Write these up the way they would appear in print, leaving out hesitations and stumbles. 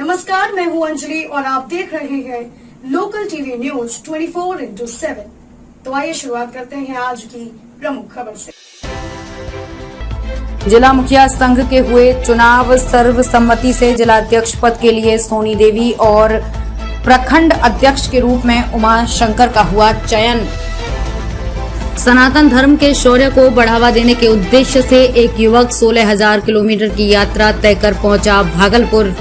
नमस्कार, मैं हूं अंजलि और आप देख रहे हैं लोकल टीवी न्यूज 24/7। तो आइए शुरुआत करते हैं आज की प्रमुख खबर से। जिला मुखिया संघ के हुए चुनाव, सर्वसम्मति से जिलाध्यक्ष पद के लिए सोनी देवी और प्रखंड अध्यक्ष के रूप में उमा शंकर का हुआ चयन। सनातन धर्म के शौर्य को बढ़ावा देने के उद्देश्य से एक युवक 16,000 किलोमीटर की यात्रा तय कर पहुंचा भागलपुर।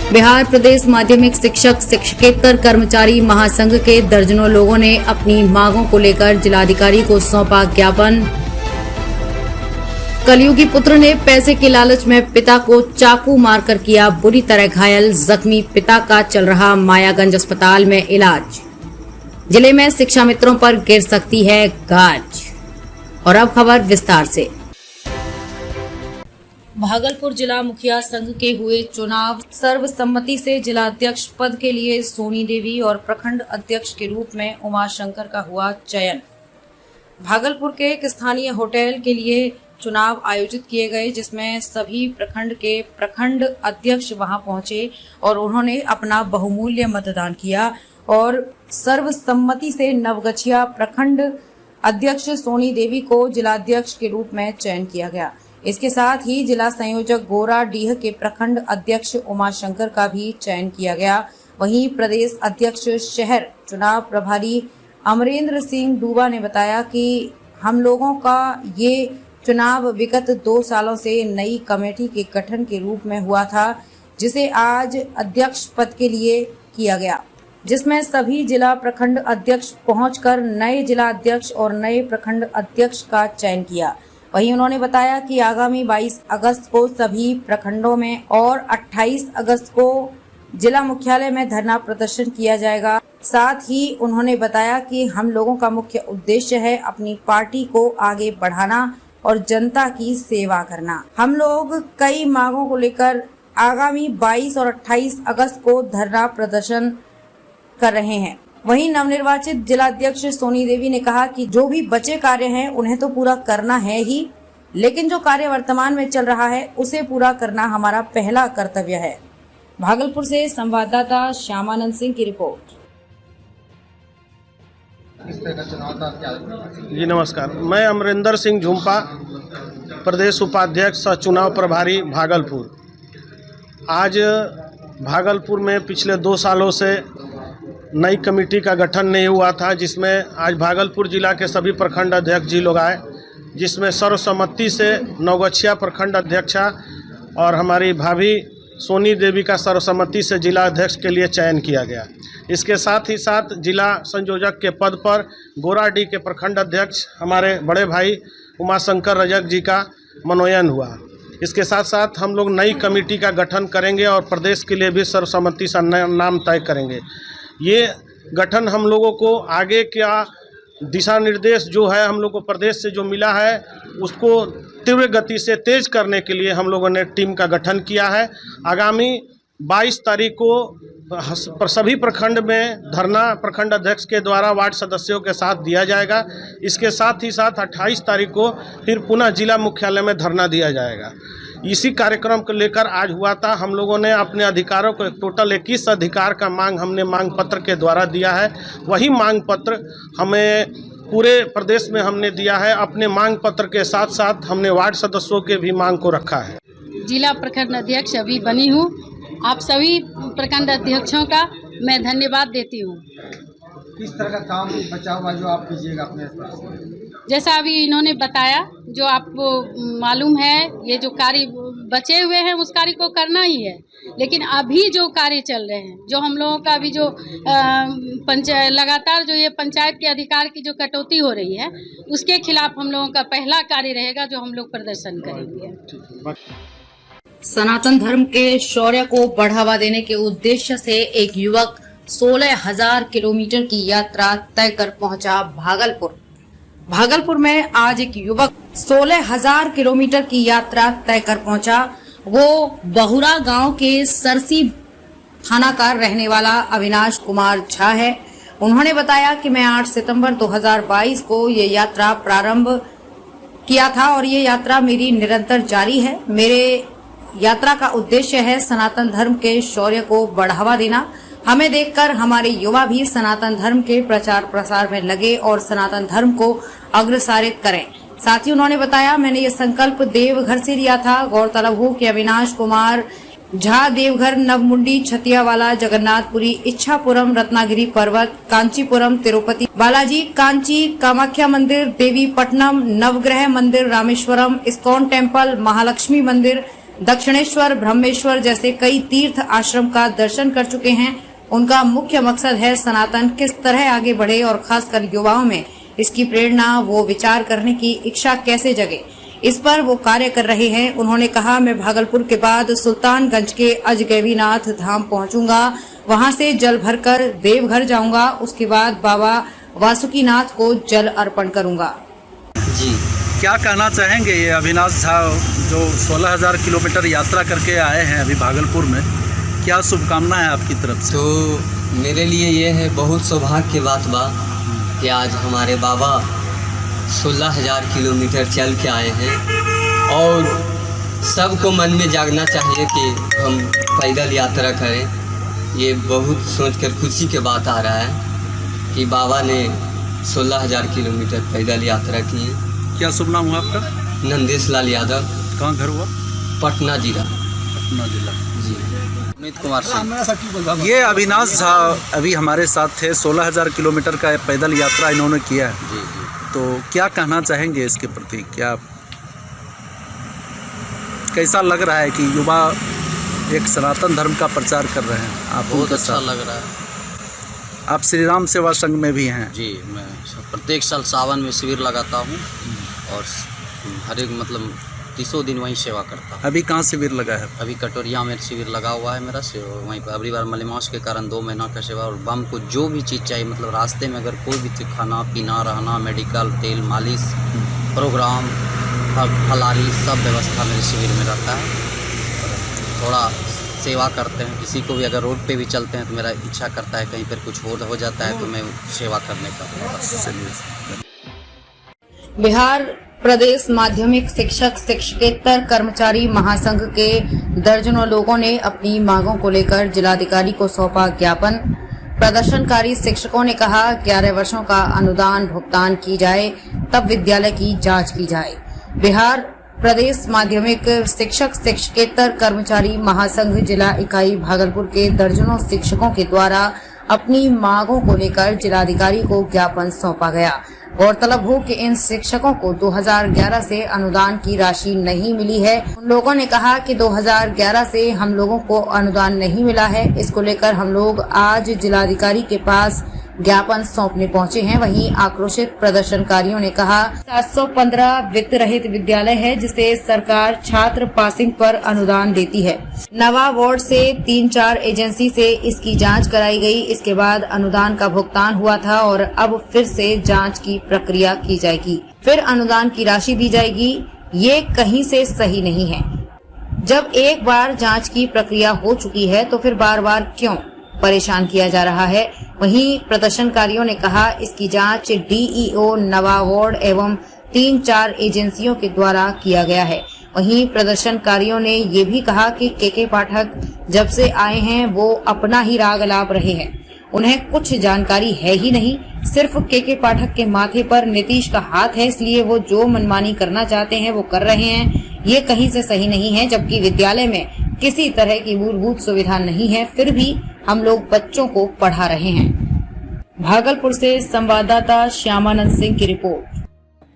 बिहार प्रदेश माध्यमिक शिक्षक शिक्षकेतर कर्मचारी महासंघ के दर्जनों लोगों ने अपनी मांगों को लेकर जिलाधिकारी को सौंपा ज्ञापन। कलयुगी पुत्र ने पैसे के लालच में पिता को चाकू मारकर किया बुरी तरह घायल, जख्मी पिता का चल रहा मायागंज अस्पताल में इलाज। जिले में शिक्षा मित्रों पर गिर सकती है गाज। और अब खबर विस्तार से। भागलपुर जिला मुखिया संघ के हुए चुनाव, सर्वसम्मति से जिलाध्यक्ष पद के लिए सोनी देवी और प्रखंड अध्यक्ष के रूप में उमा शंकर का हुआ चयन। भागलपुर के एक स्थानीय होटल के लिए चुनाव आयोजित किए गए, जिसमें सभी प्रखंड के प्रखंड अध्यक्ष वहां पहुंचे और उन्होंने अपना बहुमूल्य मतदान किया और सर्वसम्मति से नवगछिया प्रखंड अध्यक्ष सोनी देवी को जिलाध्यक्ष के रूप में चयन किया गया। इसके साथ ही जिला संयोजक गोराडीह के प्रखंड अध्यक्ष उमा शंकर का भी चयन किया गया। वहीं प्रदेश अध्यक्ष शहर चुनाव प्रभारी अमरेंद्र सिंह डूबा ने बताया कि हम लोगों का ये चुनाव विगत 2 सालों से नई कमेटी के गठन के रूप में हुआ था, जिसे आज अध्यक्ष पद के लिए किया गया, जिसमें सभी जिला प्रखंड अध्यक्ष पहुंचकर नए जिला अध्यक्ष और नए प्रखंड अध्यक्ष का चयन किया। वहीं उन्होंने बताया कि आगामी 22 अगस्त को सभी प्रखंडों में और 28 अगस्त को जिला मुख्यालय में धरना प्रदर्शन किया जाएगा। साथ ही उन्होंने बताया कि हम लोगों का मुख्य उद्देश्य है अपनी पार्टी को आगे बढ़ाना और जनता की सेवा करना। हम लोग कई मांगों को लेकर आगामी 22 और 28 अगस्त को धरना प्रदर्शन कर रहे हैं। वहीं नवनिर्वाचित जिलाध्यक्ष सोनी देवी ने कहा कि जो भी बचे कार्य हैं उन्हें तो पूरा करना है ही, लेकिन जो कार्य वर्तमान में चल रहा है उसे पूरा करना हमारा पहला कर्तव्य है। भागलपुर से संवाददाता श्यामानंद सिंह की रिपोर्ट। जी नमस्कार, मैं अमरेंद्र सिंह झुम्पा, प्रदेश उपाध्यक्ष सह चुनाव प्रभारी भागलपुर। आज भागलपुर में पिछले 2 सालों से नई कमेटी का गठन नहीं हुआ था, जिसमें आज भागलपुर जिला के सभी प्रखंड अध्यक्ष जी लोग आए, जिसमें सर्वसम्मति से नवगछिया प्रखंड अध्यक्षा और हमारी भाभी सोनी देवी का सर्वसम्मति से जिला अध्यक्ष के लिए चयन किया गया। इसके साथ ही साथ जिला संयोजक के पद पर गोराडीह के प्रखंड अध्यक्ष हमारे बड़े भाई उमाशंकर रजक जी का मनोनयन हुआ। इसके साथ साथ हम लोग नई कमेटी का गठन करेंगे और प्रदेश के लिए भी सर्वसम्मति से नाम तय करेंगे। ये गठन हम लोगों को आगे क्या दिशा निर्देश जो है हम लोग को प्रदेश से जो मिला है उसको तीव्र गति से तेज करने के लिए हम लोगों ने टीम का गठन किया है। आगामी 22 तारीख को सभी प्रखंड में धरना प्रखंड अध्यक्ष के द्वारा वार्ड सदस्यों के साथ दिया जाएगा। इसके साथ ही साथ 28 तारीख को फिर पुनः जिला मुख्यालय में धरना दिया जाएगा। इसी कार्यक्रम को लेकर आज हुआ था। हम लोगों ने अपने अधिकारों को टोटल 21 अधिकार का हमने मांग पत्र के द्वारा दिया है। वही मांग पत्र हमें पूरे प्रदेश में हमने दिया है। अपने मांग पत्र के साथ साथ हमने वार्ड सदस्यों के भी मांग को रखा है। जिला प्रखंड अध्यक्ष अभी बनी हूँ। आप सभी प्रखंड अध्यक्षों का मैं धन्यवाद देती हूँ। किस तरह का काम बचा हुआ जो आप कीजिएगा अपने स्तर से? जैसा अभी इन्होंने बताया, जो आपको मालूम है, ये जो कार्य बचे हुए हैं उस कार्य को करना ही है। लेकिन अभी जो कार्य चल रहे हैं, जो हम लोगों का अभी जो लगातार जो ये पंचायत के अधिकार की जो कटौती हो रही है, उसके खिलाफ हम लोगों का पहला कार्य रहेगा जो हम लोग प्रदर्शन करेंगे। सनातन धर्म के शौर्य को बढ़ावा देने के उद्देश्य से एक युवक 16,000 किलोमीटर की यात्रा तय कर पहुंचा भागलपुर। भागलपुर में आज एक युवक 16,000 किलोमीटर की यात्रा तय कर पहुंचा। वो बहुरा गांव के सरसी थाना का रहने वाला अविनाश कुमार झा है। उन्होंने बताया कि मैं 8 सितंबर 2022 को ये यात्रा प्रारंभ किया था और ये यात्रा मेरी निरंतर जारी है। मेरे यात्रा का उद्देश्य है सनातन धर्म के शौर्य को बढ़ावा देना। हमें देखकर हमारे युवा भी सनातन धर्म के प्रचार प्रसार में लगे और सनातन धर्म को अग्रसारित करें। साथ ही उन्होंने बताया, मैंने ये संकल्प देवघर से लिया था। गौरतलब हो कि अविनाश कुमार झा देवघर, नवमुंडी, छतियावाला, जगन्नाथपुरी, इच्छापुरम, रत्नागिरी पर्वत, कांचीपुरम, तिरुपति बालाजी, कांची, कामाख्या मंदिर, देवी पट्टनम, नवग्रह मंदिर, रामेश्वरम, इस्कॉन टेम्पल, महालक्ष्मी मंदिर, दक्षिणेश्वर, ब्रह्मेश्वर जैसे कई तीर्थ आश्रम का दर्शन कर चुके हैं। उनका मुख्य मकसद है सनातन किस तरह आगे बढ़े और खासकर युवाओं में इसकी प्रेरणा, वो विचार करने की इच्छा कैसे जगे, इस पर वो कार्य कर रहे हैं। उन्होंने कहा, मैं भागलपुर के बाद सुल्तानगंज के अजगैबीनाथ धाम पहुंचूंगा, वहां से जल भरकर देवघर जाऊंगा, उसके बाद बाबा वासुकीनाथ को जल अर्पण करूंगा। जी, क्या कहना चाहेंगे ये अविनाश झा जो 16,000 किलोमीटर यात्रा करके आए हैं अभी भागलपुर में, क्या शुभकामना है आपकी तरफ से? तो मेरे लिए ये है बहुत सौभाग्य की बात बा कि आज हमारे बाबा 16,000 किलोमीटर चल के आए हैं और सबको मन में जागना चाहिए कि हम पैदल यात्रा करें। ये बहुत सोचकर खुशी की बात आ रहा है कि बाबा ने 16,000 किलोमीटर पैदल यात्रा की। क्या शुभ नाम हुआ आपका? नंदेश लाल यादव। कहाँ घर हुआ? पटना जिला। पटना जिला। जी, अमित कुमार सिंह। ये अविनाश झा अभी हमारे साथ थे, 16,000 किलोमीटर का पैदल यात्रा इन्होंने किया है। जी जी। तो क्या कहना चाहेंगे इसके प्रति? क्या कैसा लग रहा है कि युवा एक सनातन धर्म का प्रचार कर रहे हैं? आप बहुत अच्छा लग रहा है। आप श्री राम सेवा संघ में भी हैं? जी, मैं प्रत्येक साल सावन में शिविर लगाता हूँ और हर एक मतलब 30 दिन वहीं सेवा करता हूँ। अभी कहाँ शिविर लगा है? अभी कटोरिया में शिविर लगा हुआ है मेरा से, वहीं पर अगली बार मलेमास के कारण 2 महीना का सेवा। और बम को जो भी चीज़ चाहिए, मतलब रास्ते में अगर कोई भी चीज़, खाना पीना, रहना, मेडिकल, तेल मालिश, प्रोग्राम, फलारी, सब व्यवस्था मेरे शिविर में रहता है। थोड़ा सेवा करते हैं, किसी को भी अगर रोड पे भी चलते हैं तो मेरा इच्छा करता है कहीं पर कुछ हो जाता है तो मैं सेवा करने का। बिहार प्रदेश माध्यमिक शिक्षक शिक्षकेतर कर्मचारी महासंघ के दर्जनों लोगों ने अपनी मांगों को लेकर जिलाधिकारी को सौंपा ज्ञापन। प्रदर्शनकारी शिक्षकों ने कहा, 11 वर्षों का अनुदान भुगतान की जाए, तब विद्यालय की जांच की जाए। बिहार प्रदेश माध्यमिक शिक्षक शिक्षकेतर कर्मचारी महासंघ जिला इकाई भागलपुर के दर्जनों शिक्षकों के द्वारा अपनी मांगों को लेकर जिलाधिकारी को ज्ञापन सौंपा गया। गौरतलब हो कि इन शिक्षकों को 2011 से अनुदान की राशि नहीं मिली है। उन लोगों ने कहा कि 2011 से हम लोगों को अनुदान नहीं मिला है। इसको लेकर हम लोग आज जिलाधिकारी के पास ज्ञापन सौंपने पहुंचे हैं। वहीं आक्रोशित प्रदर्शनकारियों ने कहा, 715 वित्त रहित विद्यालय है जिसे सरकार छात्र पासिंग पर अनुदान देती है। नवा वार्ड से 3-4 एजेंसी से इसकी जांच कराई गई। इसके बाद अनुदान का भुगतान हुआ था और अब फिर से जांच की प्रक्रिया की जाएगी, फिर अनुदान की राशि दी जाएगी। ये कहीं से सही नहीं है। जब एक बार जांच की प्रक्रिया हो चुकी है तो फिर बार बार क्यों परेशान किया जा रहा है। वहीं प्रदर्शनकारियों ने कहा, इसकी जांच डीईओ नवा वार्ड एवं 3-4 एजेंसियों के द्वारा किया गया है। वहीं प्रदर्शनकारियों ने ये भी कहा कि के पाठक जब से आए हैं वो अपना ही राग अलाप रहे हैं, उन्हें कुछ जानकारी है ही नहीं। सिर्फ के पाठक के माथे पर नीतीश का हाथ है, इसलिए वो जो मनमानी करना चाहते हैं वो कर रहे हैं। ये कहीं से सही नहीं है। जबकि विद्यालय में किसी तरह की मूलभूत सुविधा नहीं है, फिर भी हम लोग बच्चों को पढ़ा रहे हैं। भागलपुर से संवाददाता श्यामानंद सिंह की रिपोर्ट।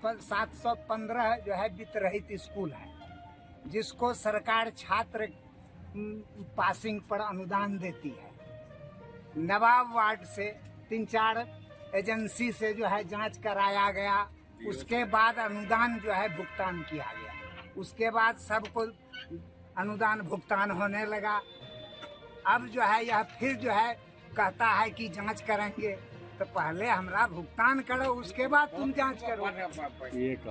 715 जो है वित्त रहित स्कूल है, जिसको सरकार छात्र पासिंग पर अनुदान देती है। नवाब वार्ड से 3-4 एजेंसी से जो है जांच कराया गया, उसके बाद अनुदान जो है भुगतान किया गया। उसके बाद सबको अनुदान भुगतान होने लगा। अब जो है यह फिर जो है कहता है कि जांच करेंगे, तो पहले हमारा भुगतान करो, उसके बाद तुम जांच करो।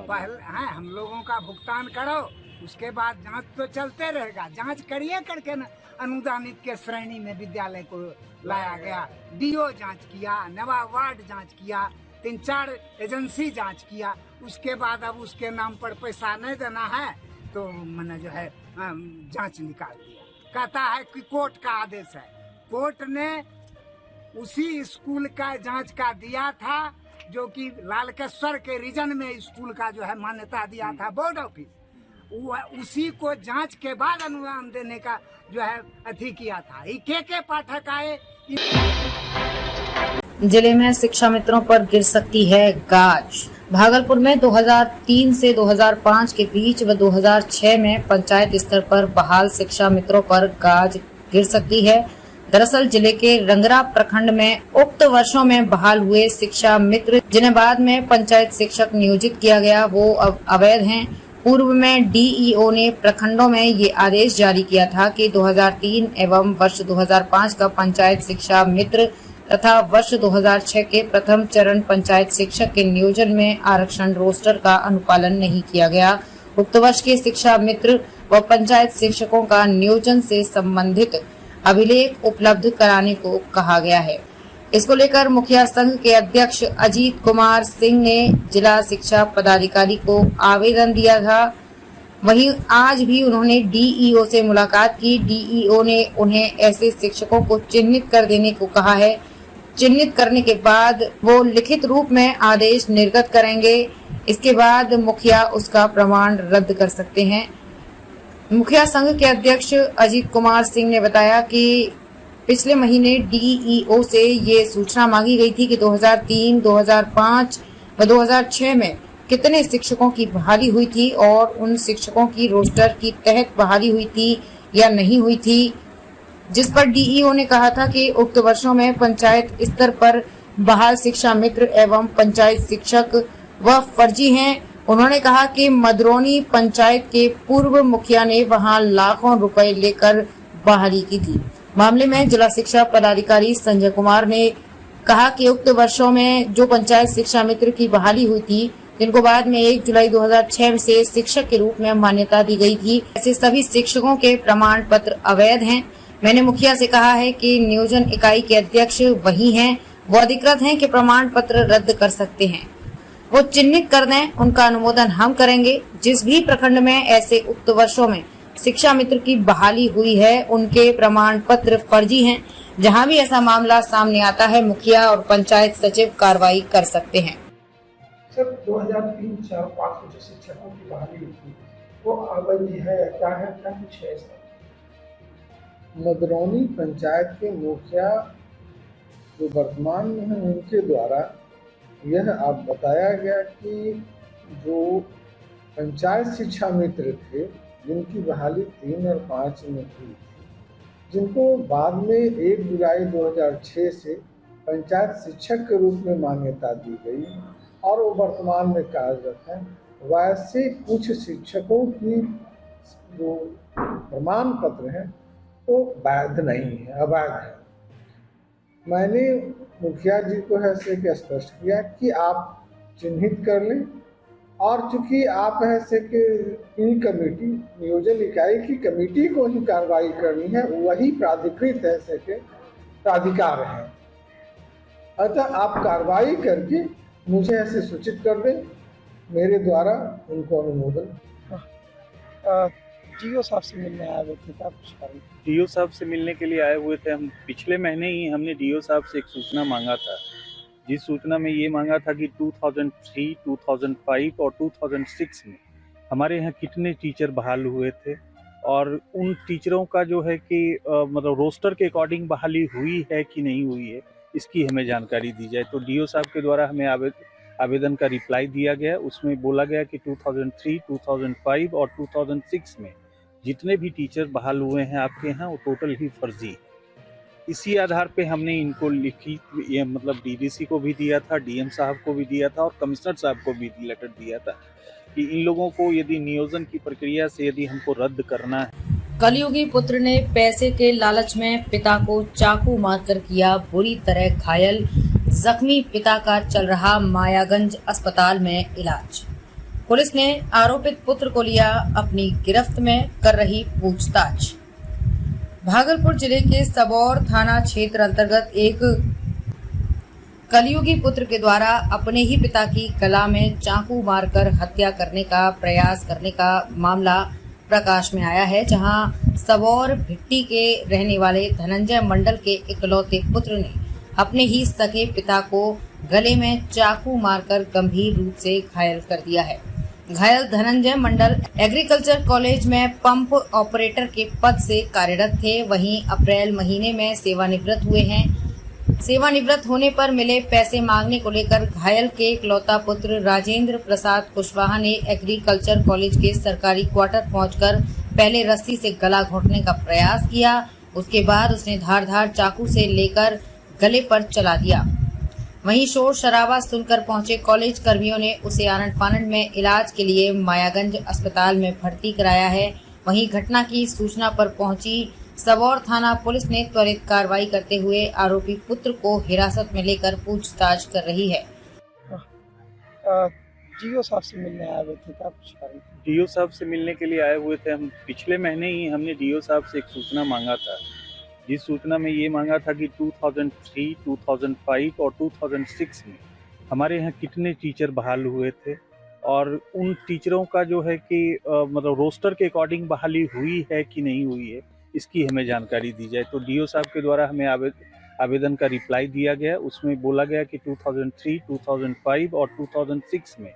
पहले हम लोगों का भुगतान करो, उसके बाद जांच तो चलते रहेगा। जांच करिए करके न अनुदानित के श्रेणी में विद्यालय को लाया गया। डीओ जांच किया, नवा वार्ड जांच किया, 3-4 एजेंसी जांच किया। उसके बाद अब उसके नाम पर पैसा नहीं देना है तो मैंने जो है जांच निकाल दिया। कहता है कि कोर्ट का आदेश है। कोर्ट ने उसी स्कूल का जांच का दिया था जो कि लालकेश्वर के रीजन में स्कूल का जो है मान्यता दिया था बोर्ड ऑफिस, उसी को जांच के बाद अनुदान देने का जो है अथी किया था। के पाठक आए। जिले में शिक्षा मित्रों पर गिर सकती है गाज। भागलपुर में 2003 से 2005 के बीच व 2006 में पंचायत स्तर पर बहाल शिक्षा मित्रों पर गाज गिर सकती है। दरअसल जिले के रंगरा प्रखंड में उक्त वर्षों में बहाल हुए शिक्षा मित्र जिन्हें बाद में पंचायत शिक्षक नियोजित किया गया वो अब अवैध हैं। पूर्व में डीईओ ने प्रखंडों में ये आदेश जारी किया था कि 2003 एवं वर्ष 2005 का पंचायत शिक्षा मित्र तथा वर्ष 2006 के प्रथम चरण पंचायत शिक्षक के नियोजन में आरक्षण रोस्टर का अनुपालन नहीं किया गया। उक्त वर्ष के शिक्षा मित्र व पंचायत शिक्षकों का नियोजन से संबंधित अभिलेख उपलब्ध कराने को कहा गया है। इसको लेकर मुखिया संघ के अध्यक्ष अजीत कुमार सिंह ने जिला शिक्षा पदाधिकारी को आवेदन दिया था। वहीं आज भी उन्होंने डीईओ से मुलाकात की। डीईओ ने उन्हें ऐसे शिक्षकों को चिन्हित कर देने को कहा है। चिन्हित करने के बाद वो लिखित रूप में आदेश निर्गत करेंगे। इसके बाद मुखिया उसका प्रमाण रद्द कर सकते हैं। मुखिया संघ के अध्यक्ष अजीत कुमार सिंह ने बताया कि पिछले महीने डीईओ से ये सूचना मांगी गई थी कि 2003, 2005 व 2006 में कितने शिक्षकों की बहाली हुई थी और उन शिक्षकों की रोस्टर की तहत बहाली हुई थी या नहीं हुई थी, जिस पर डीईओ ने कहा था कि उक्त वर्षों में पंचायत स्तर पर बहाल शिक्षा मित्र एवं पंचायत शिक्षक व फर्जी हैं। उन्होंने कहा कि मदरौनी पंचायत के पूर्व मुखिया ने वहां लाखों रुपए लेकर बहाली की थी। मामले में जिला शिक्षा पदाधिकारी संजय कुमार ने कहा कि उक्त वर्षों में जो पंचायत शिक्षा मित्र की बहाली हुई थी, जिनको बाद में 1 जुलाई 2006 से शिक्षक के रूप में मान्यता दी गई थी, ऐसे सभी शिक्षकों के प्रमाण पत्र अवैध हैं। मैंने मुखिया से कहा है कि नियोजन इकाई के अध्यक्ष वही हैं, वो अधिकृत हैं कि प्रमाण पत्र रद्द कर सकते हैं। वो चिन्हित कर दें, उनका अनुमोदन हम करेंगे। जिस भी प्रखंड में ऐसे उक्त वर्षों में शिक्षा मित्र की बहाली हुई है, उनके प्रमाण पत्र फर्जी हैं। जहां भी ऐसा मामला सामने आता है, मुखिया और पंचायत सचिव कार्रवाई कर सकते हैं। सर 2003-4-5 जो शिक्षकों की बहाली हुई थी वो अवैध है, क्या है, क्या कुछ है सर? मदरौनी पंचायत के मुखिया जो वर्तमान में हैं उनके द्वारा यह आप बताया गया कि जो पंचायत शिक्षा मित्र थे जिनकी बहाली 3 और 5 में हुई थी, जिनको बाद में 1 जुलाई 2006 से पंचायत शिक्षक के रूप में मान्यता दी गई और वो वर्तमान में कार्यरत हैं, वैसे कुछ शिक्षकों की जो प्रमाण पत्र हैं वो वैध नहीं है, अवैध है। मैंने मुखिया जी को ऐसे के स्पष्ट किया कि आप चिन्हित कर लें और चूंकि आप ऐसे के कमेटी नियोजन इकाई की कमेटी को ही कार्रवाई करनी है, वही प्राधिकृत ऐसे के प्राधिकार हैं, अतः आप कार्रवाई करके मुझे ऐसे सूचित कर दें, मेरे द्वारा उनको अनुमोदन। डीओ साहब से मिलने आए हुए थे, कुछ कारण? डीओ साहब से मिलने के लिए आए हुए थे हम। पिछले महीने ही हमने डीओ साहब से एक सूचना मांगा था, जिस सूचना में ये मांगा था कि 2003, 2005 और 2006 में हमारे यहाँ कितने टीचर बहाल हुए थे और उन टीचरों का जो है कि मतलब रोस्टर के अकॉर्डिंग बहाली हुई है कि नहीं हुई है, इसकी हमें जानकारी दी जाए। तो डीओ साहब के द्वारा हमें आवेदन का रिप्लाई दिया गया। उसमें बोला गया कि 2003, 2005 और 2006 में जितने भी टीचर बहाल हुए हैं आपके यहाँ वो टोटल ही फर्जी है। इसी आधार पे हमने इनको लिखी, ये मतलब डीडीसी को भी दिया था, डीएम साहब को भी दिया था और कमिश्नर साहब को भी लेटर दिया था कि इन लोगों को यदि नियोजन की प्रक्रिया से यदि हमको रद्द करना है। कलयुगी पुत्र ने पैसे के लालच में पिता को चाकू मारकर किया बुरी तरह घायल। जख्मी पिता का चल रहा मायागंज अस्पताल में इलाज। पुलिस ने आरोपित पुत्र को लिया अपनी गिरफ्त में, कर रही पूछताछ। भागलपुर जिले के सबौर थाना क्षेत्र अंतर्गत एक कलयुगी पुत्र के द्वारा अपने ही पिता की गला में चाकू मारकर हत्या करने का प्रयास करने का मामला प्रकाश में आया है, जहां सबौर भिट्टी के रहने वाले धनंजय मंडल के इकलौते पुत्र ने अपने ही सगे पिता को गले में चाकू मारकर गंभीर रूप से घायल कर दिया है। घायल धनंजय मंडल एग्रीकल्चर कॉलेज में पंप ऑपरेटर के पद से कार्यरत थे। वहीं अप्रैल महीने में सेवानिवृत्त हुए हैं। सेवानिवृत्त होने पर मिले पैसे मांगने को लेकर घायल के इकलौता पुत्र राजेंद्र प्रसाद कुशवाहा ने एग्रीकल्चर कॉलेज के सरकारी क्वार्टर पहुंचकर पहले रस्सी से गला घोंटने का प्रयास किया। उसके बाद उसने धारदार चाकू से लेकर गले पर चला दिया। वहीं शोर शराबा सुनकर पहुंचे कॉलेज कर्मियों ने उसे आनंद फानंद में इलाज के लिए मायागंज अस्पताल में भर्ती कराया है। वहीं घटना की सूचना पर पहुंची सबौर थाना पुलिस ने त्वरित कार्रवाई करते हुए आरोपी पुत्र को हिरासत में लेकर पूछताछ कर रही है। जीओ साहब से मिलने आए हुए थे, क्या कुछ कारण? डीओ साहब से मिलने के लिए आए हुए थे हम। पिछले महीने ही हमने डीओ साहब से एक सूचना मांगा था, जिस सूचना में ये मांगा था कि 2003, 2005 और 2006 में हमारे यहाँ कितने टीचर बहाल हुए थे और उन टीचरों का जो है कि मतलब रोस्टर के अकॉर्डिंग बहाली हुई है कि नहीं हुई है, इसकी हमें जानकारी दी जाए। तो डीओ साहब के द्वारा हमें आवेदन का रिप्लाई दिया गया। उसमें बोला गया कि 2003, 2005 और 2006 में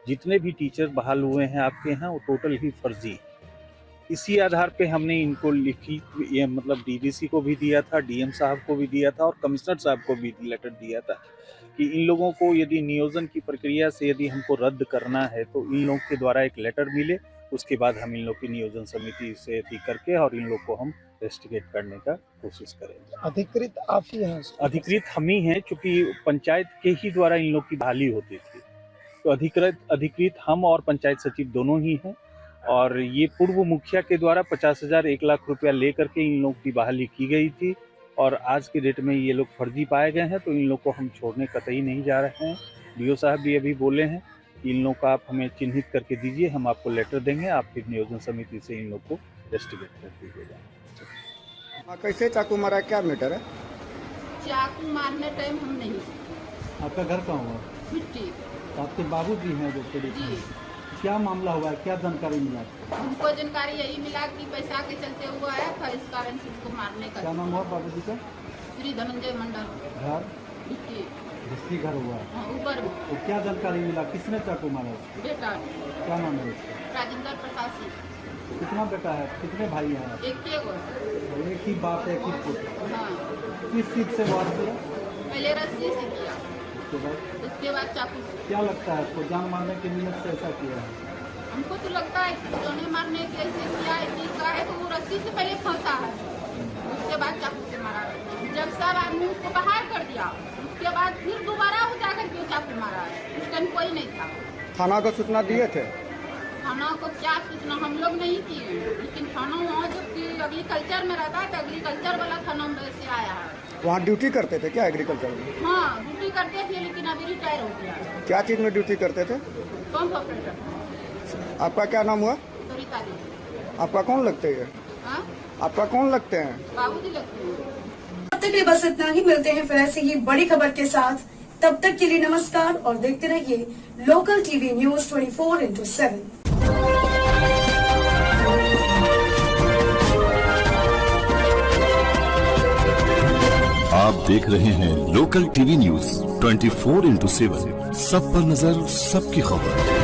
जितने भी टीचर बहाल हुए हैं आपके यहाँ वो टोटल ही फर्जी है। इसी आधार पे हमने इनको लिखी, ये मतलब डीडीसी को भी दिया था, डीएम साहब को भी दिया था और कमिश्नर साहब को भी लेटर दिया था कि इन लोगों को यदि नियोजन की प्रक्रिया से यदि हमको रद्द करना है तो इन लोगों के द्वारा एक लेटर मिले, उसके बाद हम इन लोग की नियोजन समिति से यदि करके और इन लोग को हम इन्वेस्टिगेट करने का कोशिश करेंगे। अधिकृत आप ही हैं? अधिकृत हम ही हैं, क्योंकि पंचायत के ही द्वारा इन लोग की बहाली होती थी, तो अधिकृत हम और पंचायत सचिव दोनों ही हैं। और ये पूर्व मुखिया के द्वारा 50,000 1 लाख रुपया लेकर के इन लोग की बहाली की गई थी और आज के डेट में ये लोग फर्जी पाए गए हैं, तो इन लोग को हम छोड़ने कतई नहीं जा रहे हैं। डीओ साहब भी अभी बोले हैं कि इन लोग का आप हमें चिन्हित करके दीजिए, हम आपको लेटर देंगे, आप फिर नियोजन समिति से इन लोग को इन्वेस्टिगेट कर दीजिएगा। कैसे चाकू मारा, क्या मैटर है? चाकू मारने टाइम हम नहीं। आपका घर कहाँ हुआ? मिट्टी। आपके बाबूजी हैं जो पीड़ित हैं? क्या मामला हुआ है, क्या जानकारी मिला? हमको जानकारी यही मिला कि पैसा के चलते हुआ है था, इस कारण से उसको मारने का। क्या नाम हुआ बाबूजी का? श्री धनंजय मंडल। घर? मिट्टी घर हुआ हाँ, ऊपर। तो क्या जानकारी मिला, किसने चाकू मारा? बेटा। क्या नाम है उसका? राजेंद्र प्रसाद सिंह। कितना बेटा है, कितने भाई हैं? एक ही बात है, एक ही पुत्र। हाँ। किस चीज से वार किया? पहले रस्सी से किया, उसके बाद चाकू से। क्या लगता है आपको, जान मारने की नीयत से ऐसा किया है? हमको तो लगता है कि जान मारने के ऐसे किया है तो वो रस्सी से पहले फंसा है, उसके बाद चाकू से मारा। जब सब आदमी उसको बाहर कर दिया, उसके बाद फिर दोबारा वो जाकर के चाकू मारा है। उस टाइम कोई नहीं था। थाना को सूचना दिए थे? थाना को क्या सूचना हम लोग नहीं किए, लेकिन थाना वहाँ जो एग्रीकल्चर में रहता है तो एग्रीकल्चर वाला थाना में से आया है। वहाँ ड्यूटी करते थे क्या एग्रीकल्चर में? हाँ, ड्यूटी करते थे, लेकिन अभी रिटायर हो गया। क्या चीज़ में ड्यूटी करते थे? Pump operator. आपका क्या नाम हुआ? सरिता देवी। आपका कौन लगते हैं? आपका कौन लगते हैं? बाबूजी लगते हैं। तब तक के लिए बस इतना ही, मिलते हैं फिर ऐसे ही बड़ी खबर के साथ। तब तक के लिए नमस्कार और देखते रहिए लोकल टीवी न्यूज 24/7। आप देख रहे हैं लोकल टीवी न्यूज 24/7, सब पर नजर, सबकी खबर।